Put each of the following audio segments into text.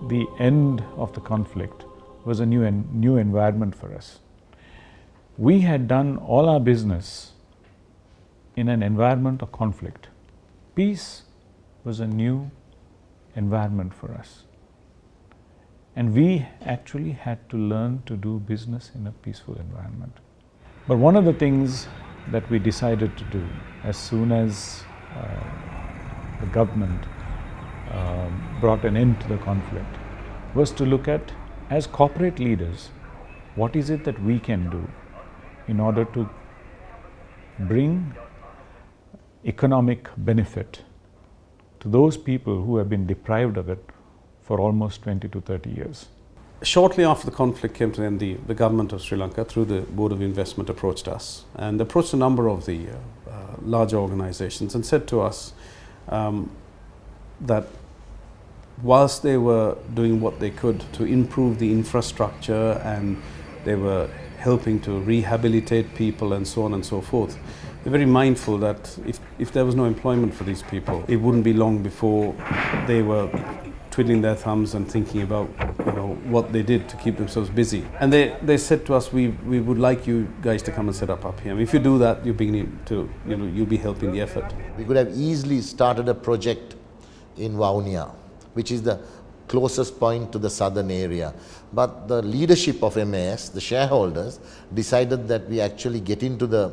the end of the conflict was a new environment for us. We had done all our business in an environment of conflict. Peace was a new environment for us. And we actually had to learn to do business in a peaceful environment. But one of the things that we decided to do as soon as the government brought an end to the conflict was to look at, as corporate leaders, what is it that we can do in order to bring economic benefit to those people who have been deprived of it for almost 20 to 30 years. Shortly after the conflict came to an end, the government of Sri Lanka, through the Board of Investment, approached us and approached a number of the large organizations and said to us that whilst they were doing what they could to improve the infrastructure and they were helping to rehabilitate people and so on and so forth, they're very mindful that if there was no employment for these people, it wouldn't be long before they were twiddling their thumbs and thinking about what they did to keep themselves busy. And they said to us, we would like you guys to come and set up here. If you do that, you're beginning to, you'll be helping the effort. We could have easily started a project in Vaunia, which is the closest point to the southern area. But the leadership of MAS, the shareholders, decided that we actually get into the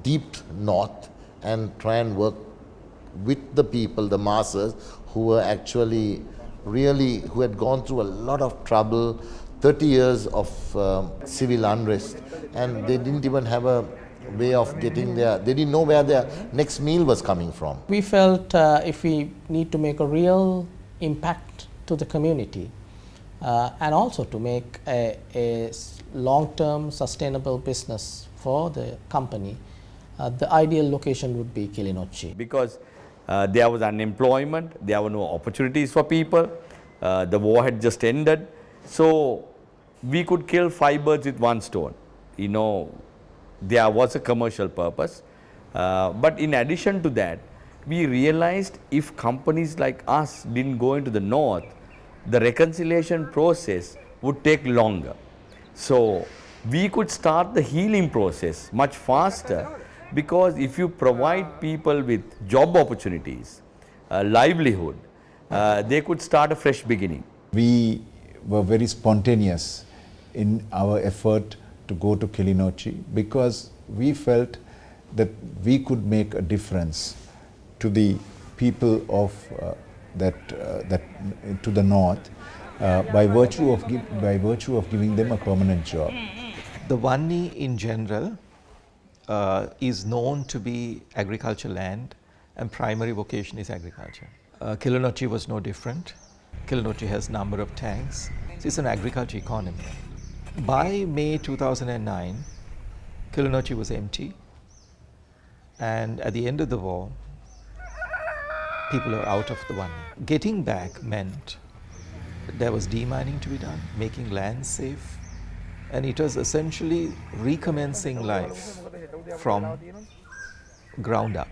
deep north and try and work with the people, the masses, who were actually who had gone through a lot of trouble, 30 years of civil unrest, and they didn't even have a way of getting there. They didn't know where their next meal was coming from. We felt if we need to make a real impact to the community and also to make a long-term sustainable business for the company, the ideal location would be Kilinochchi. Because there was unemployment, there were no opportunities for people, the war had just ended, so we could kill 5 birds with one stone. There was a commercial purpose, but in addition to that, we realized if companies like us didn't go into the north, the reconciliation process would take longer. So we could start the healing process much faster, because if you provide people with job opportunities, livelihood, they could start a fresh beginning. We were very spontaneous in our effort to go to Kilinochchi because we felt that we could make a difference to the people of to the north by virtue of giving them a permanent job. The Vanni in general is known to be agriculture land, and primary vocation is agriculture. Kilinochchi was no different. Kilinochchi has number of tanks. So it's an agriculture economy. By May 2009, Kilinochchi was empty, and at the end of the war, people are out of the Vanni. Getting back meant there was demining to be done, making land safe, and it was essentially recommencing life from ground up.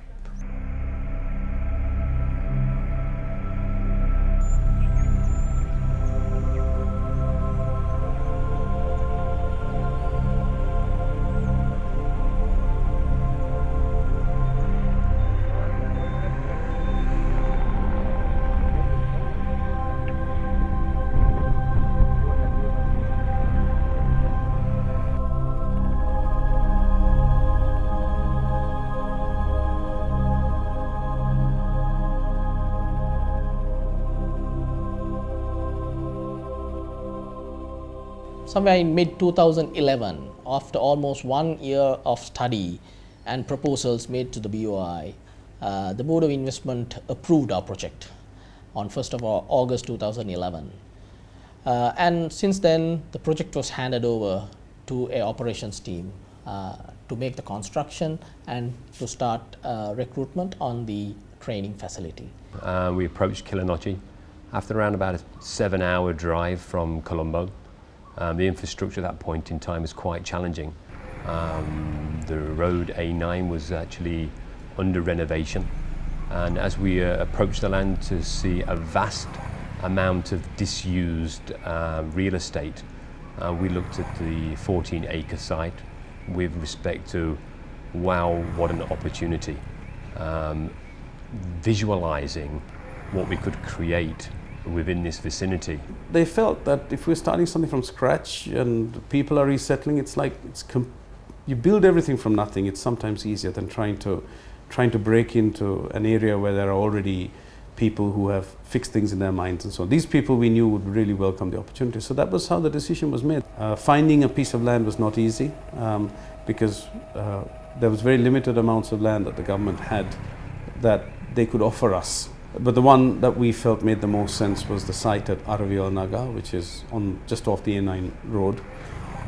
Somewhere in mid-2011, after almost 1 year of study and proposals made to the BOI, the Board of Investment approved our project on 1st of August 2011. And since then, the project was handed over to an operations team to make the construction and to start recruitment on the training facility. We approached Kilinochchi after around about a 7-hour drive from Colombo. The infrastructure at that point in time was quite challenging. The road A9 was actually under renovation, and as we approached the land to see a vast amount of disused real estate. We looked at the 14-acre site with respect to, wow, what an opportunity. Visualizing what we could create within this vicinity. They felt that if we're starting something from scratch and people are resettling, it's like you build everything from nothing. It's sometimes easier than trying to break into an area where there are already people who have fixed things in their minds and so on. These people we knew would really welcome the opportunity. So that was how the decision was made. Finding a piece of land was not easy because there was very limited amounts of land that the government had that they could offer us. But the one that we felt made the most sense was the site at Aravial Naga, which is just off the A9 road.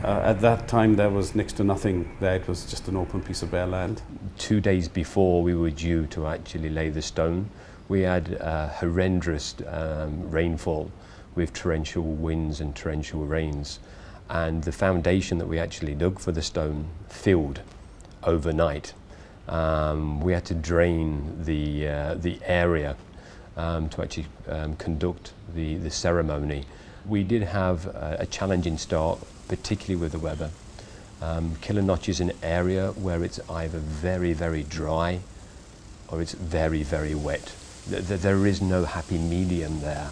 At that time there was next to nothing there, it was just an open piece of bare land. 2 days before we were due to actually lay the stone, we had horrendous rainfall with torrential winds and torrential rains, and the foundation that we actually dug for the stone filled overnight. We had to drain the area to actually conduct the ceremony. We did have a challenging start, particularly with the weather. Kilinochie is an area where it's either very, very dry or it's very, very wet. There is no happy medium there.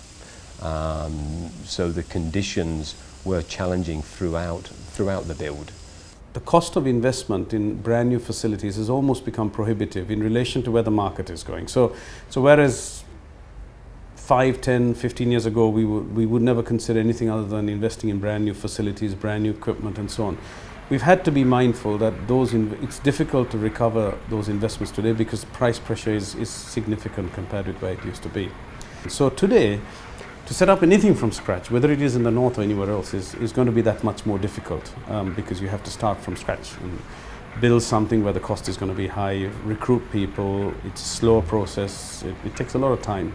So the conditions were challenging throughout the build. The cost of investment in brand new facilities has almost become prohibitive in relation to where the market is going. So whereas 5, 10, 15 years ago we would never consider anything other than investing in brand new facilities, brand new equipment and so on, we've had to be mindful that it's difficult to recover those investments today because price pressure is significant compared with where it used to be. So today, to set up anything from scratch, whether it is in the north or anywhere else, is going to be that much more difficult because you have to start from scratch and build something where the cost is going to be high, recruit people, it's a slow process, it takes a lot of time.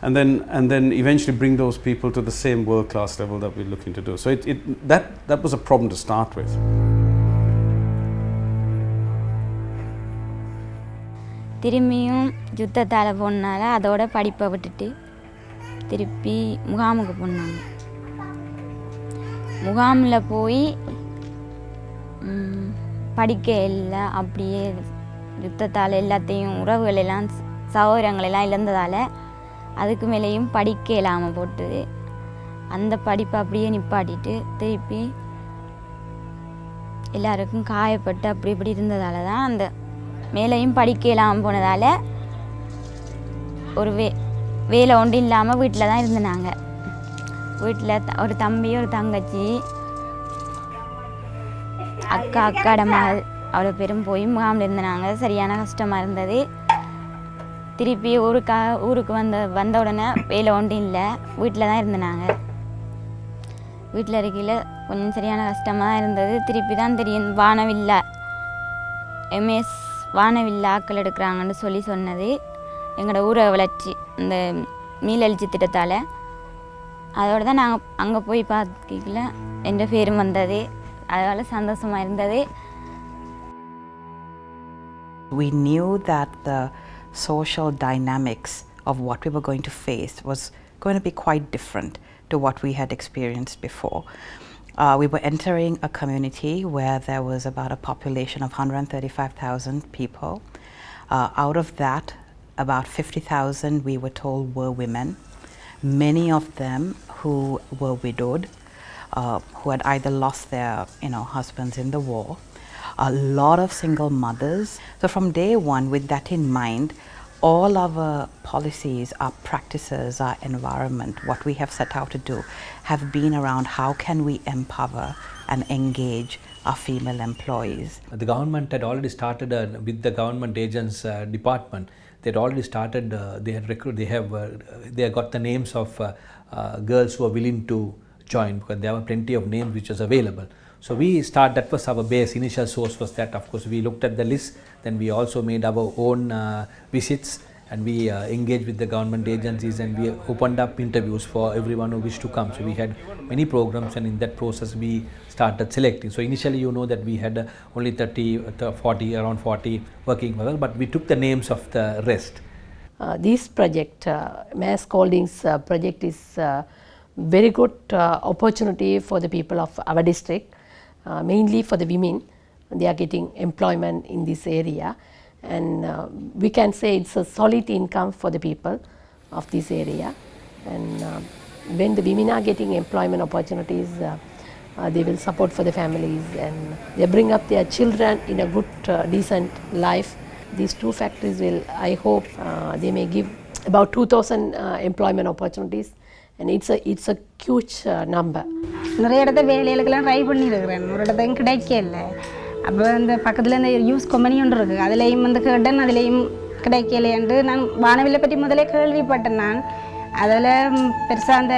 And then eventually bring those people to the same world-class level that we're looking to do. So that was a problem to start with. திரும்பியும் யுத்தத்தால் போனால அதோட படிப்பை விட்டுட்டு திருப்பி முகாமுக்கு போனாங்க. முகாமில் போய் படிக்க இல்லை, அப்படியே யுத்தத்தால் எல்லாத்தையும் உறவுகள் எல்லாம் சகோதரங்கள் எல்லாம் இழந்ததால் அதுக்கு மேலேயும் படிக்க இல்லாமல் போட்டுது. அந்த படிப்பை அப்படியே நிப்பாட்டிட்டு திருப்பி எல்லாருக்கும் காயப்பட்டு அப்படி இப்படி இருந்ததால் தான் அந்த மேலேயும் படிக்க இல்லாமல் போனதால் ஒரு வேலை ஒன்றும் இல்லாமல் வீட்டில் தான் இருந்தாங்க. வீட்டில் ஒரு தம்பி ஒரு தங்கச்சி அக்காட மகள் அவ்வளோ பேரும் போய் முகாமில் இருந்தாங்க. சரியான கஷ்டமாக இருந்தது. திருப்பி ஊருக்கு வந்த உடனே வேலை ஒன்றும் இல்லை, வீட்டில் தான் இருந்தாங்க. வீட்டில் இருக்கையில் கொஞ்சம் சரியான கஷ்டமாக தான் இருந்தது. திருப்பி தான் தெரியும் வானவில்லா எம்எஸ் வானவில்லா ஆக்கள் எடுக்கிறாங்கன்னு சொன்னது எங்களோட ஊரை வளர்ச்சி இந்த மீளெழுச்சி திட்டத்தால். அதோடு தான் நாங்கள் அங்கே போய் பார்க்கல என்ற பேரும் வந்தது. அதனால் சந்தோஷமாக இருந்தது. We knew that the social dynamics of what we were going to face was going to be quite different to what we had experienced before. We were entering a community where there was about a population of 135,000 people. Out of that, about 50,000 we were told were women, many of them who were widowed, who had either lost their husbands in the war, a lot of single mothers. So from day one, with that in mind, all our policies, our practices, our environment, what we have set out to do have been around how can we empower and engage our female employees. The government had already started with the government agents department. They had already started. They had they have got the names of girls who are willing to join because there were plenty of names which was available. So that was our base. Initial source was that. Of course, we looked at the list. Then we also made our own visits and we engaged with the government agencies and we opened up interviews for everyone who wished to come. So we had many programs and in that process we started selecting. So initially that we had only 30, 40, around 40 working with us, but we took the names of the rest. this project, Mass Holdings project is very good opportunity for the people of our district, mainly for the women. They are getting employment in this area, and we can say it's a solid income for the people of this area. And when the women are getting employment opportunities, they will support for the families, and they bring up their children in a good, decent life. These two factories will, I hope, they may give about 2,000 employment opportunities, and it's a huge number. நிறைய இடத்த வேலைகளுக்கெல்லாம் try பண்ணியிருக்கிறேன், ஒரு இடத்தையும் கிடைக்கல. அப்போ அந்த பக்கத்தில் இந்த யூஸ் கம்பெனி ஒன்று இருக்குது, அதுலேயும் வந்து கேட்டேன், அதுலேயும் கிடைக்கலையன்ட்டு. நான் வானவில்லை பற்றி முதலே கேள்விப்பட்டேன். நான் அதில் பெருசாக அந்த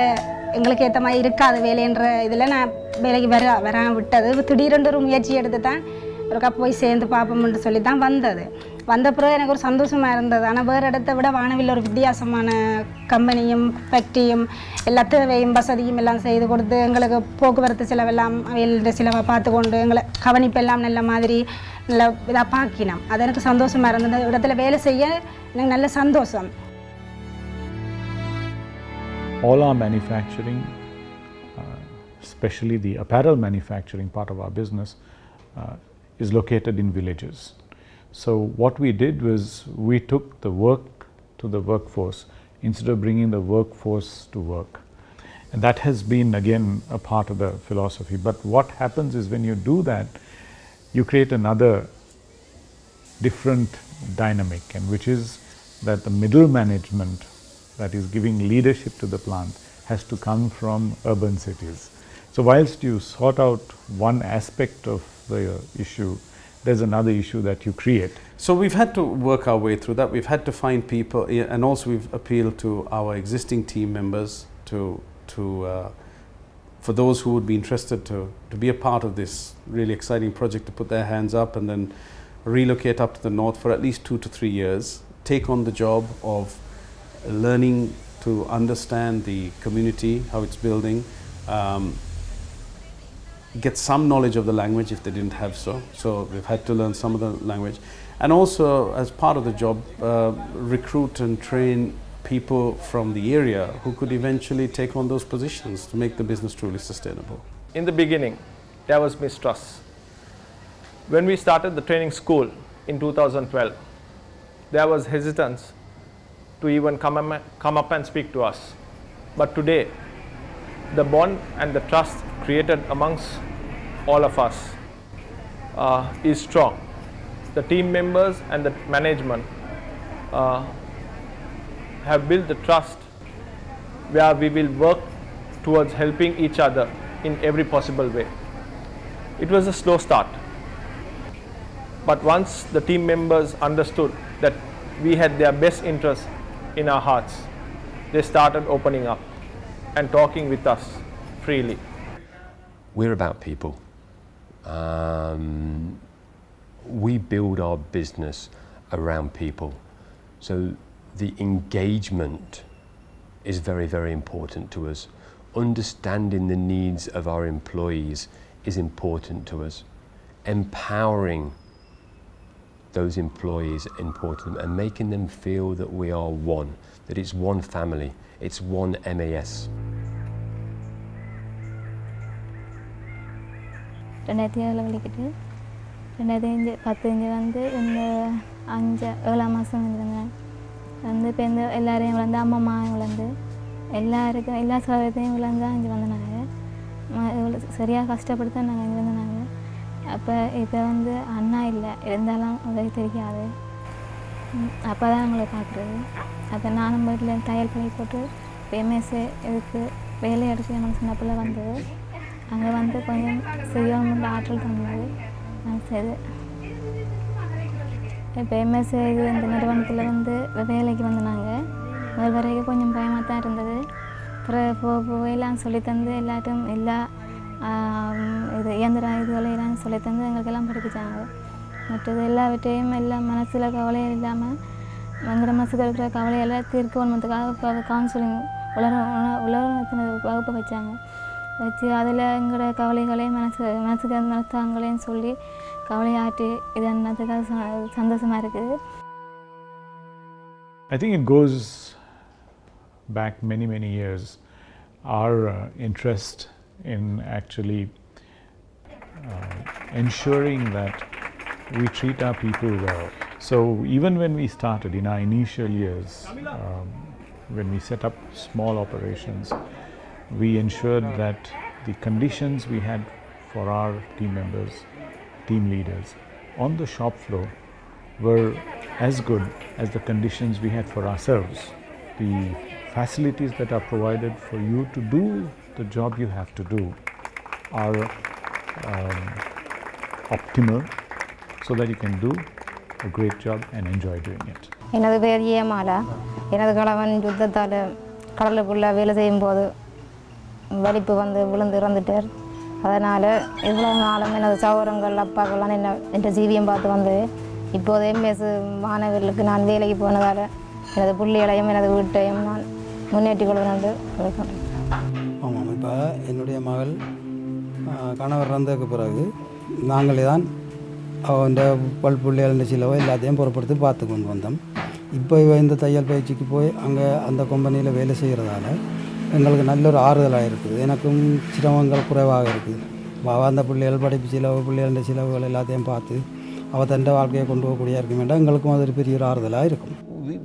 எங்களுக்கு ஏற்ற மாதிரி இருக்காது வேலைன்ற இதில் நான் வேலைக்கு வர விட்டது. திடீரென்று ஒரு முயற்சி எடுத்து தான் ஒருக்கா போய் சேர்ந்து பார்ப்போம்னு சொல்லி தான் வந்தது. வந்த பிறகு எனக்கு ஒரு சந்தோஷமாக இருந்தது. ஆனால் வேறு இடத்த விட வானவில் ஒரு வித்தியாசமான கம்பெனியும் ஃபேக்ட்ரியும் எல்லா தேவையும் வசதியும் எல்லாம் செய்து கொடுத்து, எங்களுக்கு போக்குவரத்து செலவெல்லாம் அவையோட செலவை பார்த்து கொண்டு எங்களை கவனிப்பெல்லாம் நல்ல மாதிரி நல்ல இதாக பார்க்கினோம். அது எனக்கு சந்தோஷமாக இருந்தது. இடத்துல வேலை செய்ய எனக்கு நல்ல சந்தோஷம். All our manufacturing, especially the apparel manufacturing part of our business, is located in villages. So what we did was we took the work to the workforce instead of bringing the workforce to work. And that has been again a part of the philosophy. But what happens is when you do that, you create another different dynamic, and which is that the middle management that is giving leadership to the plant has to come from urban cities. So whilst you sort out one aspect of the issue, there's another issue that you create. So we've had to work our way through that. We've had to find people, and also we've appealed to our existing team members for those who would be interested to be a part of this really exciting project, to put their hands up and then relocate up to the north for at least 2 to 3 years, take on the job of learning to understand the community, how it's building, get some knowledge of the language if they didn't have so. So they've had to learn some of the language. And also, as part of the job, recruit and train people from the area who could eventually take on those positions to make the business truly sustainable. In the beginning, there was mistrust. When we started the training school in 2012, there was hesitance to even come up and speak to us. But today, the bond and the trust created amongst all of us is strong. The team members and the management have built the trust where we will work towards helping each other in every possible way. It was a slow start, but once the team members understood that we had their best interests in our hearts, they started opening up and talking with us freely. We're about people. We build our business around people. So the engagement is very, very important to us. Understanding the needs of our employees is important to us. Empowering those employees is important, and making them feel that we are one, that it's one family, it's one MAS. 2007 விளைக்கிட்டு 2010 வந்து இந்த 7ஆம் மாதம் இருந்தேன். வந்து இப்போ இந்த எல்லாரையும் விளந்து அம்மா விளந்து எல்லாருக்கும் எல்லா சௌகரியத்தையும் விளந்து தான் இங்கே வந்தாங்க. இவ்வளோ சரியாக கஷ்டப்பட்டு தான் நாங்கள் இங்கே வந்தாங்க. அப்போ இப்போ வந்து அண்ணா இல்லை, இருந்தாலும் உதவி தெரியாது. அப்போ தான் எங்களை பார்க்குறது. அப்போ நானும் வீட்டில் தையல் பழி போட்டு எம்எஸ்ஏ இதுக்கு வேலை எடுக்கணும்னு சொன்னப்பில் வந்தது. அங்கே வந்து கொஞ்சம் செய்யணும்னு ஆற்றல் தந்தது நான் செய்து. இப்போ எம்எஸ்ஏ இது இந்த நிறுவனத்தில் வந்து வேலைக்கு வந்தாங்க. முதல் வரைக்கும் கொஞ்சம் பயமாக தான் இருந்தது. அப்புறம் போகலாம் சொல்லித்தந்து எல்லாத்தையும் எல்லா இது இயந்திர இதுகளையெல்லாம் சொல்லித்தந்து எங்களுக்கெல்லாம் படிப்பிச்சாங்க. மற்றது எல்லாவற்றையும் எல்லாம் மனசில் கவலையும் இல்லாமல் எங்களோட மனசுக்கு இருக்கிற கவலையெல்லாம் தீர்க்கணுன்றதுக்காக கவுன்சிலிங் உலகத்தின வகுப்பை வச்சாங்க. வச்சு அதில் எங்களோட கவலைகளையும் மனசுக்கு மனத்தாங்களையும் சொல்லி கவலையாற்றி இது என்னத்துக்காக சந்தோஷமாக இருக்குது. I think it goes back many, many years. Our interest in actually ensuring that we treat our people well. So even when we started in our initial years, when we set up small operations, we ensured that the conditions we had for our team members, team leaders on the shop floor were as good as the conditions we had for ourselves. The facilities that are provided for you to do the job you have to do are optimal so that you can do a great job and enjoy doing it. எனது பேர் ஏமாலா. எனது கணவன் யுத்தத்தால் கடலுக்குள்ளே வேலை செய்யும்போது வலிப்பு வந்து விழுந்து இறந்துட்டார். அதனால் இவ்வளவு நாளும் எனது சகோதரங்கள் அப்பாக்கெல்லாம் என் ஜீவியம் பார்த்து வந்து இப்போது எம்எஸ் மாணவர்களுக்கு நான் வேலைக்கு போனதால் எனது பிள்ளைகளையும் எனது வீட்டையும் நான் முன்னேற்றிக் கொள்வேன் என்று கேட்கிறேன். ஆமாம், இப்போ என்னுடைய மகள் கணவர் இறந்ததுக்கு பிறகு நாங்களே தான் அவன் பிள்ளைகள் சிலவோ எல்லாத்தையும் புறப்படுத்தி பார்த்து கொண்டு வந்தோம். இப்போ இந்த தையல் பயிற்சிக்கு போய் அங்கே அந்த கம்பெனியில் வேலை செய்கிறதால எங்களுக்கு நல்ல ஒரு ஆறுதலாக இருக்குது. எனக்கும் சிரமங்கள் குறைவாக இருக்குது. அந்த பிள்ளைகள் படிப்பு சிலவு பிள்ளைகள சிலவுகள் எல்லாத்தையும் பார்த்து அவள் தன் வாழ்க்கையை கொண்டு போகக்கூடிய இருக்க வேண்டாம். எங்களுக்கும் அது ஒரு பெரிய ஒரு ஆறுதலாக இருக்கும்.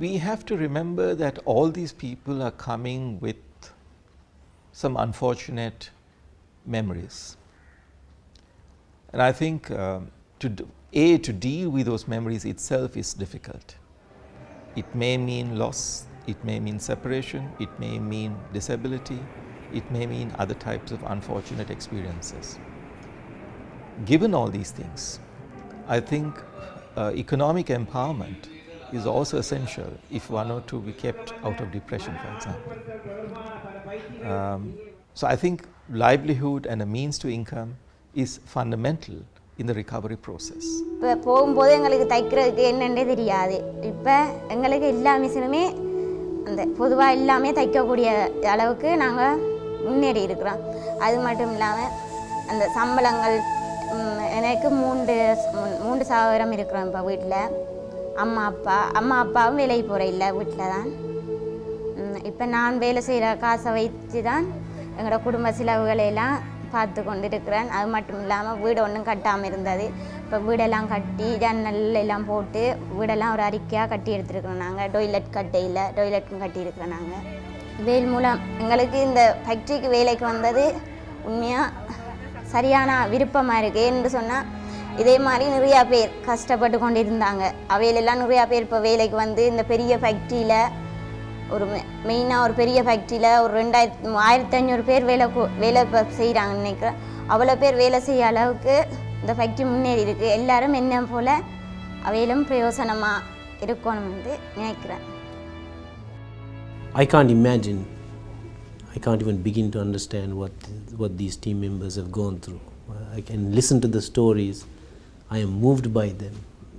We have to remember that all these people are coming with some unfortunate memories. And I think to deal with those memories itself is difficult. It may mean loss, it may mean separation, it may mean disability, it may mean other types of unfortunate experiences. Given all these things, I think economic empowerment is also essential if one or two be kept out of depression, for example. So I think livelihood and a means to income is fundamental in the recovery process. இப்போ போகும்போது எங்களுக்கு தைக்கிறதுக்கு என்னென்னே தெரியாது. இப்போ எங்களுக்கு எல்லா மிஷினுமே அந்த பொதுவாக எல்லாமே தைக்கக்கூடிய அளவுக்கு நாங்கள் முன்னேறி இருக்கிறோம். அது மட்டும் இல்லாமல் அந்த சம்பளங்கள் எனக்கு மூன்று சகோதரம் இருக்கிறோம். இப்போ வீட்டில் அம்மா அப்பாவும் வேலைக்கு போகிற இல்லை, வீட்டில் தான். இப்போ நான் வேலை செய்கிற காசை வைத்து தான் எங்களோட குடும்ப செலவுகளையெல்லாம் பார்த்து கொண்டு இருக்கிறேன். அது மட்டும் இல்லாமல் வீடு ஒன்றும் கட்டாமல் இருந்தது. இப்போ வீடெல்லாம் கட்டி ஜன்னல் எல்லாம் போட்டு வீடெல்லாம் ஒரு அறிக்கையாக கட்டி எடுத்துருக்குறோம். நாங்கள் டொய்லெட்டும் கட்டியிருக்கிறோம். நாங்கள் வேல் மூலம் எங்களுக்கு இந்த ஃபேக்ட்ரிக்கு வேலைக்கு வந்தது உண்மையாக சரியான விருப்பமாக இருக்குது. என்று சொன்னால் இதே மாதிரி நிறையா பேர் கஷ்டப்பட்டு கொண்டு இருந்தாங்க. அவையிலெல்லாம் நிறையா பேர் இப்போ வேலைக்கு வந்து இந்த பெரிய ஃபேக்ட்ரியில் ஒரு மெயினாக ஒரு பெரிய ஃபேக்ட்ரியில் ஒரு 1500 பேர் வேலை செய்கிறாங்கன்னு நினைக்கிறேன். அவ்வளோ பேர் வேலை செய்ய அளவுக்கு இந்த ஃபேக்ட்ரி முன்னேறி இருக்குது. எல்லாரும் என்ன போல் அவையிலும் பிரயோசனமாக இருக்கணும்னு நினைக்கிறேன். I can't even begin to understand what these team members have gone through. I can listen to the stories, I am moved by them,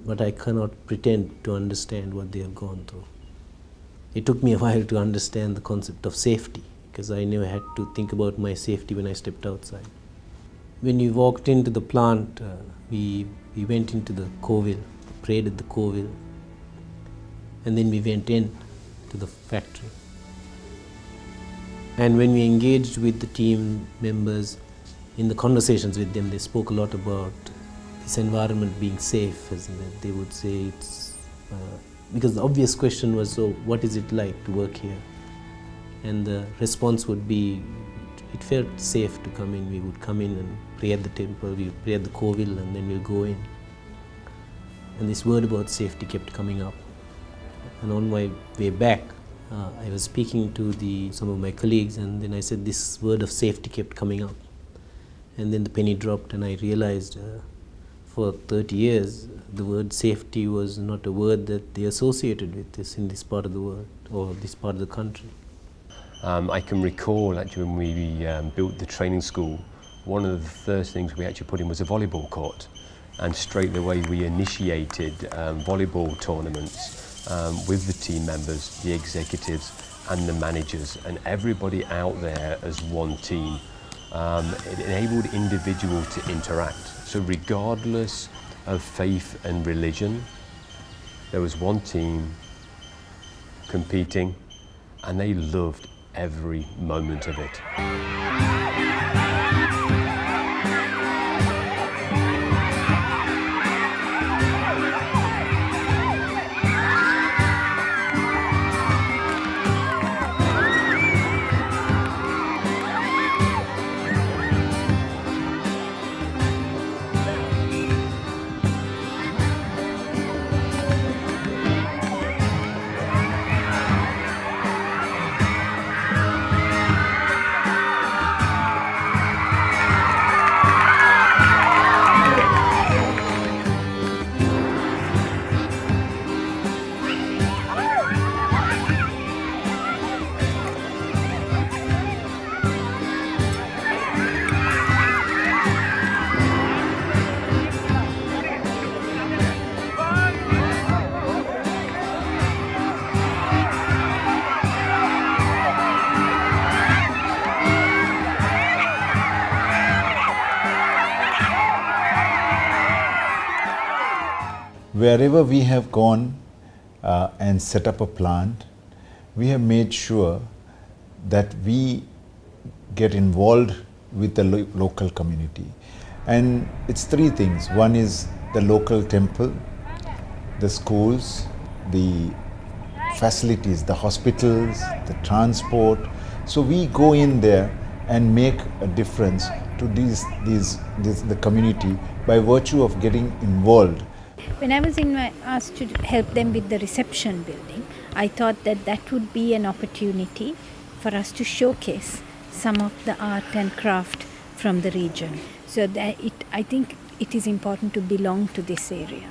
but I cannot pretend to understand what they have gone through. It took me a while to understand the concept of safety, because I never had to think about my safety when I stepped outside. When we walked into the plant, we went into the Kovil, prayed at the Kovil, and then we went in to the factory. And when we engaged with the team members in the conversations with them, they spoke a lot about this environment being safe, isn't it? They would say it's because the obvious question was, so what is it like to work here? And the response would be, it felt safe to come in. We would come in and pray at the temple, we would pray at the Kovil, and then we'll go in. And this word about safety kept coming up. And on my way back, I was speaking to some of my colleagues, and then I said this word of safety kept coming up. And then the penny dropped, and I realized for 30 years the word safety was not a word that they associated with this in this part of the world or this part of the country. I can recall actually when we built the training school, one of the first things we actually put in was a volleyball court, and straight away we initiated volleyball tournaments with the team members, the executives and the managers, and everybody out there as one team. It enabled individuals to interact. So regardless of faith and religion, there was one team competing, and they loved every moment of it. Wherever we have gone and set up a plant, we have made sure that we get involved with the local community. And it's three things. One is the local temple, the schools, the facilities, the hospitals, the transport. So we go in there and make a difference to the community by virtue of getting involved. When I was asked to help them with the reception building, I thought that that would be an opportunity for us to showcase some of the art and craft from the region. So that I think it is important to belong to this area.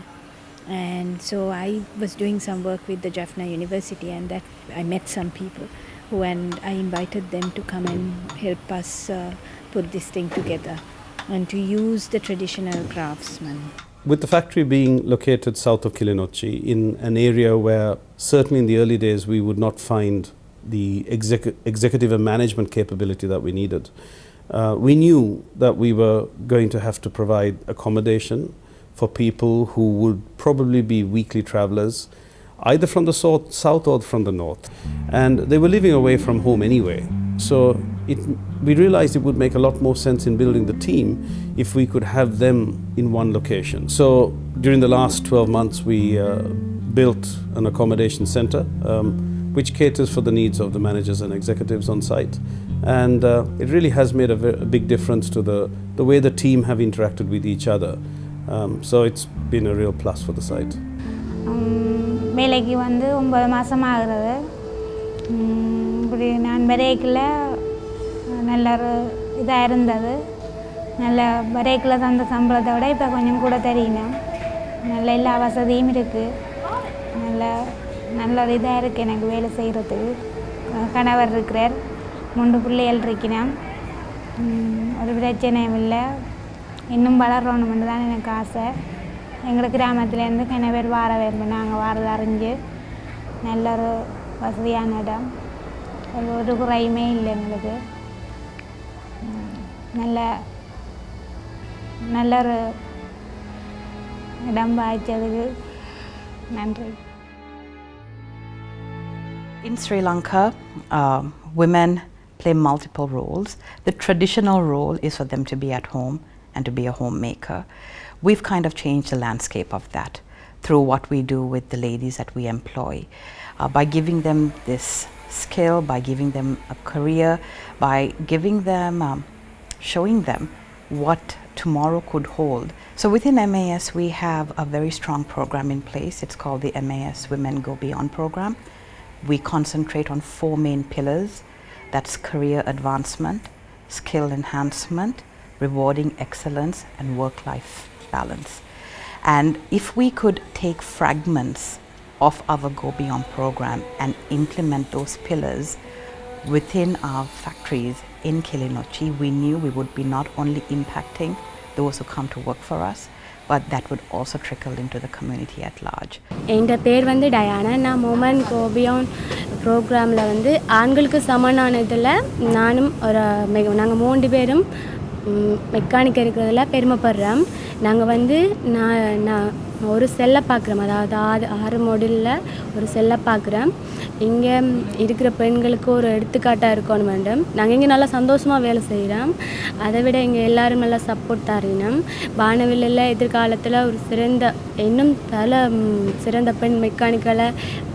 And so I was doing some work with the Jaffna University, and that I met some people and I invited them to come and help us put this thing together and to use the traditional craftsmen. With the factory being located south of Kilinochchi, in an area where certainly in the early days we would not find the executive and management capability that we needed, we knew that we were going to have to provide accommodation for people who would probably be weekly travelers, either from the south or from the north. And they were living away from home anyway. So we realized it would make a lot more sense in building the team if we could have them in one location. So during the last 12 months, we built an accommodation center which caters for the needs of the managers and executives on site. And it really has made a big difference to the way the team have interacted with each other. So it's been a real plus for the site. வேலைக்கு வந்து 9 மாதம் ஆகிறது. இப்படி நான் வரைக்கில் நல்ல ஒரு இதாக இருந்தது. நல்ல வரைக்கில் தந்த சம்பளத்தை விட இப்போ கொஞ்சம் கூட தெரியணும். நல்ல எல்லா வசதியும் இருக்குது. நல்ல ஒரு இதாக இருக்குது எனக்கு வேலை செய்கிறதுக்கு. கணவர் இருக்கிறார், 3 பிள்ளைகள் இருக்கணும். ஒரு பிரச்சனையும் இல்லை. இன்னும் வளரணும்னு தான் எனக்கு ஆசை. எங்கள் கிராமத்துலேருந்து கிணவர் வார வேணும், நாங்கள் வாரது அறிஞ்சு நல்ல ஒரு வசதியான இடம், ஒரு குறையுமே இல்லை எங்களுக்கு. நல்ல ஒரு இடம் வாய்ச்சதுக்கு நன்றி. In Sri Lanka, women play multiple roles. The traditional role is for them to be at home and to be a homemaker. We've kind of changed the landscape of that through what we do with the ladies that we employ. By giving them this skill, by giving them a career, by giving them, showing them what tomorrow could hold. So within MAS we have a very strong program in place. It's called the MAS Women Go Beyond program. We concentrate on 4 main pillars. That's career advancement, skill enhancement, rewarding excellence, and work-life balance. And if we could take fragments of our Go Beyond program and implement those pillars within our factories in Kilinochchi, we knew we would be not only impacting those who come to work for us, but that would also trickle into the community at large. எங்க பேர் வந்து Diana. நான் Momen go beyond ப்ரோக்ராமில் வந்து ஆண்களுக்கு சமனானதில் நானும் நாங்கள் 3 பேரும் மெக்கானிக் இருக்கிறதுல பெருமைப்படுறோம். நாங்கள் வந்து நான் ஒரு செல்லை பார்க்குறோம், அதாவது 6 மாடியூலில் ஒரு செல்லை பார்க்குறோம். இங்கே இருக்கிற பெண்களுக்கு ஒரு எடுத்துக்காட்டாக இருக்கணும் வேண்டும். நாங்கள் இங்கே நல்லா சந்தோஷமாக வேலை செய்கிறோம். அதை விட இங்கே எல்லோரும் நல்லா சப்போர்ட் தரணும். வானவில்லில் எதிர்காலத்தில் ஒரு இன்னும் பல சிறந்த பெண் மெக்கானிக்கலை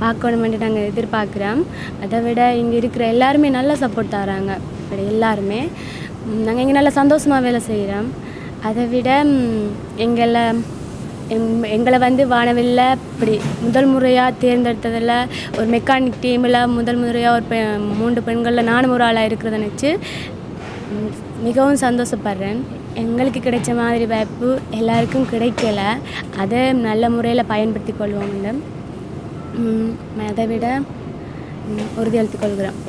பார்க்கணுமென்று நாங்கள் எதிர்பார்க்குறோம். அதை விட இங்கே இருக்கிற எல்லாருமே நல்லா சப்போர்ட் தராங்க. இப்படி எல்லாருமே நாங்கள் இங்கே நல்லா சந்தோஷமாக வேலை செய்கிறோம். அதை விட எங்களை வந்து வானவில்ல இப்படி முதல் முறையாக தேர்ந்தெடுத்ததில் ஒரு மெக்கானிக் டீமில் முதல் முறையாக ஒரு 3 பெண்களில் நானும் ஒரு ஆளாக இருக்கிறத நினச்சி மிகவும் சந்தோஷப்படுறேன். எங்களுக்கு கிடைச்ச மாதிரி வாய்ப்பு எல்லாருக்கும் கிடைக்கல. அதை நல்ல முறையில் பயன்படுத்தி கொள்வோம். அதை விட உறுதியளித்துக் கொள்கிறோம்.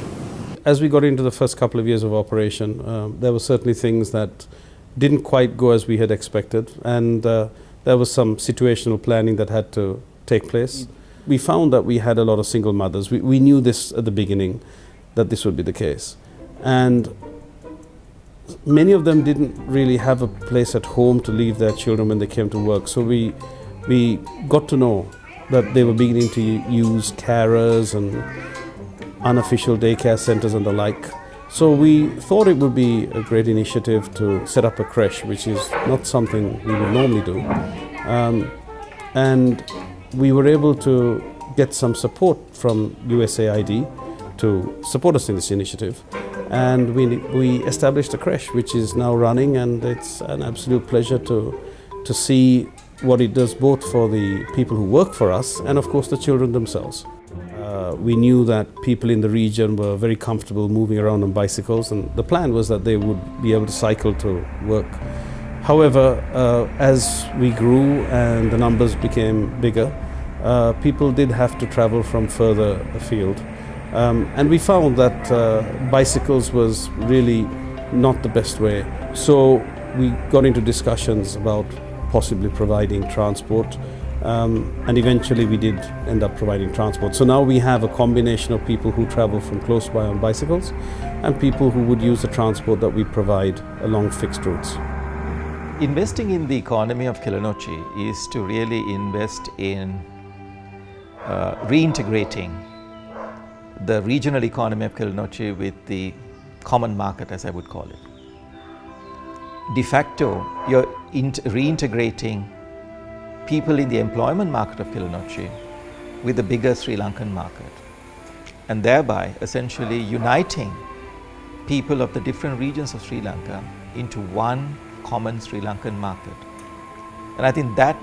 As we got into the first couple of years of operation, there were certainly things that didn't quite go as we had expected, and there was some situational planning that had to take place. We found that we had a lot of single mothers. We knew this at the beginning, that this would be the case. And many of them didn't really have a place at home to leave their children when they came to work. So we got to know that they were beginning to use carers and unofficial daycare centers and the like. So we thought it would be a great initiative to set up a creche, which is not something we would normally do. And we were able to get some support from USAID to support us in this initiative. And we established a creche, which is now running, and it's an absolute pleasure to see what it does both for the people who work for us and of course the children themselves. We knew that people in the region were very comfortable moving around on bicycles, and the plan was that they would be able to cycle to work. However, as we grew and the numbers became bigger, people did have to travel from further afield. And we found that bicycles was really not the best way. So we got into discussions about possibly providing transport. And eventually we did end up providing transport. So now we have a combination of people who travel from close by on bicycles and people who would use the transport that we provide along fixed routes. Investing in the economy of Kilinochchi is to really invest in reintegrating the regional economy of Kilinochchi with the common market, as I would call it. De facto, you're reintegrating people in the employment market of Kilinochchi with the bigger Sri Lankan market, and thereby essentially uniting people of the different regions of Sri Lanka into one common Sri Lankan market. And I think that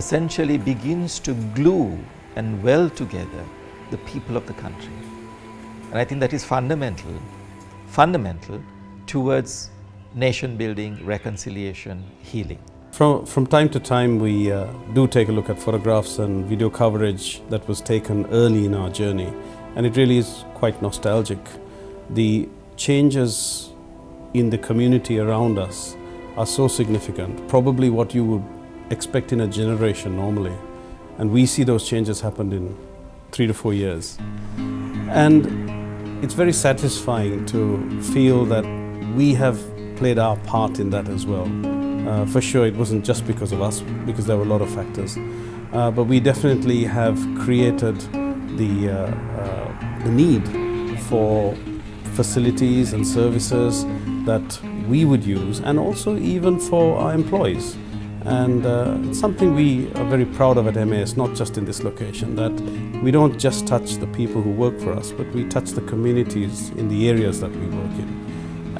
essentially begins to glue and weld together the people of the country. And I think that is fundamental towards nation building, reconciliation, healing. From time to time we do take a look at photographs and video coverage that was taken early in our journey, and it really is quite nostalgic. The changes in the community around us are so significant, probably what you would expect in a generation normally, and we see those changes happen in 3 to 4 years. And it's very satisfying to feel that we have played our part in that as well. For sure, it wasn't just because of us, because there were a lot of factors. But we definitely have created the need for facilities and services that we would use, and also even for our employees. And it's something we are very proud of at MAS, not just in this location, that we don't just touch the people who work for us, but we touch the communities in the areas that we work in.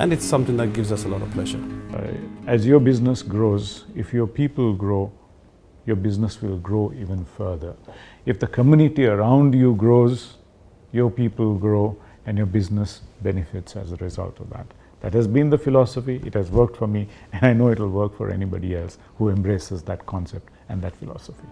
And it's something that gives us a lot of pleasure. As your business grows, if your people grow, your business will grow even further. If the community around you grows, your people grow and your business benefits as a result of that. That has been the philosophy. It has worked for me, and I know it will work for anybody else who embraces that concept and that philosophy.